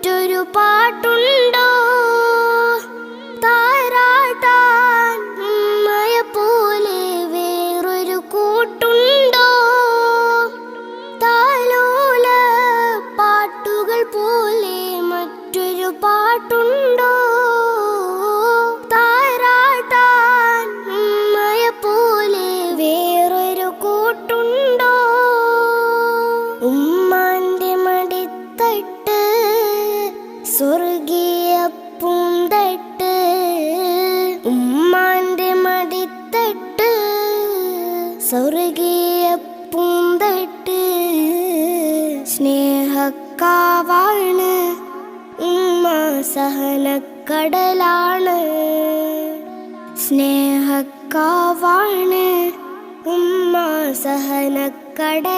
മറ്റൊരു പാട്ടുണ്ടോ? താരാട്ടാൻ ഉമ്മയെ പോലെ വേറൊരു കൂട്ടുണ്ടോ? താലോല പാട്ടുകൾ പോലെ മറ്റൊരു പാട്ടുണ്ടോ? താരാട്ടാൻ ഉമ്മയെ പോലെ വേറൊരു കൂട്ടുണ്ടോ? ഉമ്മാന്റെ മടിത്തട്ട് സ്വർഗീയ പൂന്തട്ട്, ഉമ്മാന്റെ മടിത്തട്ട് സ്വർഗീയ പൂന്തട്ട്. സ്നേഹക്കാവാണ് ഉമ്മ, സഹനക്കടലാണ്. സ്നേഹക്കാവാണ് ഉമ്മ, സഹനക്കടൽ.